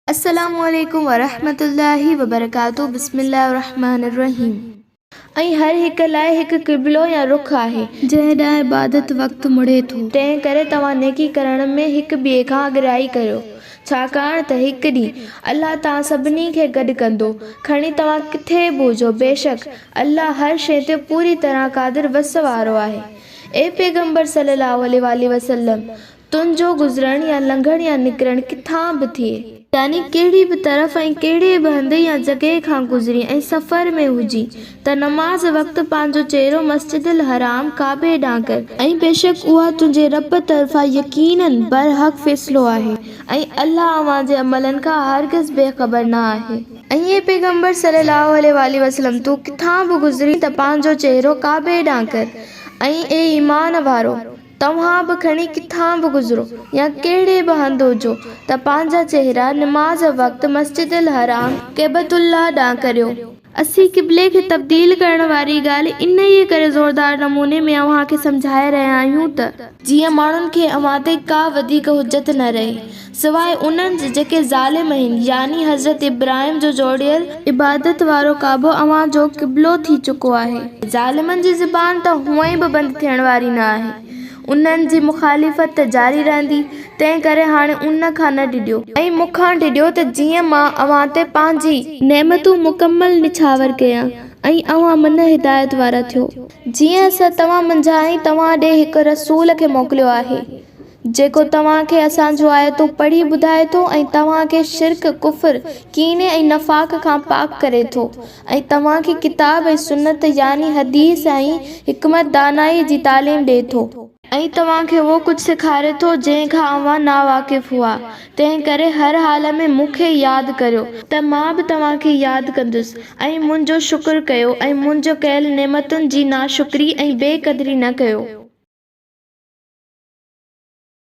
अस्सलामुअलैकुम वरहमतुल्लाहि वबरकातुहू। बिस्मिल्लाहिर्रहमानिर्रहीम। ऐं हर हिक लाइ हिक क़िबलो या रुख़ आहे जंहिं ॾांहुं इबादत वक़्तु मुड़े थो। तंहिं करे तव्हां नेकी करण में हिक ॿिए खां अॻिराई करियो, छाकाणि त हिक ॾींहुं अल्लाह तव्हां सभिनी खे गॾु कंदो। खणी तव्हां किथे बि हुजो, बेशक अल्लाह हर शइ ते पूरी तरह क़ादिर वस वारो आहे। ए पैगंबर सल्लल्लाहु अलैहि वसल्लम, तुंहिंजो गुज़रण या लंघण या निकिरण किथां बि थिए, यानी कहिड़ी बि तरफ़ ऐं कहिड़े बि हंधि या जॻह खां गुज़री ऐं सफ़र में हुजी, त नमाज़ वक़्तु पंहिंजो चेहरो मस्जिदुल हराम काबे ॾांहुं कर। ऐं बेशक उहा तुंहिंजे रब तरफ़ां यकीनन बरहक़ फ़ैसिलो आहे ऐं अल्लाह अव्हां जे अमलनि खां हरगिज़ बेख़बर न आहे। ऐं ये पैगंबर सल्लल्लाहु अलैहि वसल्लम, तूं किथां बि गुज़री त पंहिंजो चेहरो काबे ॾांहुं कर। ऐं ए ईमान वारो, तव्हां बि खणी किथां बि गुज़रो या कहिड़े बि हंधि हुजो त पंहिंजा चेहरा नमाज़ वक़्तु मस्जिदुल हराम कैबतुल्लाह ॾांहुं करियो। असीं क़िबले खे तब्दील करण वारी ॻाल्हि इन ई करे ज़ोरदार नमूने में अव्हां खे सम्झाए रहिया आहियूं त जीअं माण्हुनि खे अव्हां ते का वधीक हुजत न रहे, सवाइ उन्हनि जे जेके ज़ालिम आहिनि। यानी हज़रत इब्राहिम जो जोड़ियल इबादत वारो काबो अव्हां जो क़िबलो थी चुको आहे। ज़ालिमनि जी ज़ुबान त हूअं ई बि बंदि थियण वारी न आहे, उन्हनि जी मुखालिफ़त त जारी रहंदी। तंहिं करे हाणे उन खां न ॾिजो ऐं मूंखां ॾिजो त जीअं मां अव्हां ते पंहिंजी नेमतूं मुकमल निछावर कयां ऐं अव्हां मन हिदायत वारा थियो। जीअं असां तव्हां मंझां ऐं तव्हां ॾे हिकु रसूल खे मोकिलियो आहे, जेको तव्हां खे असांजो आयतूं पढ़ी ॿुधाए थो ऐं तव्हां खे शिरक, कुफ़्र, कीने ऐं नफ़ाक़ खां पाक करे थो ऐं तव्हां खे किताब ऐं सुन्नत यानी हदीस ऐं हिकमत दानाई जी तालीम ॾिए थो ऐं तव्हां खे उहो कुझु सेखारे थो जंहिं खां अव्हां नावाक़िफ़ हुआ। तंहिं करे हर हाल में मूंखे यादि करियो त मां बि तव्हां खे यादि कंदुसि ऐं मुंहिंजो शुक्र कयो ऐं मुंहिंजो कयल नेमतुनि जी नाशुक्री ऐं बेक़दरी न कयो।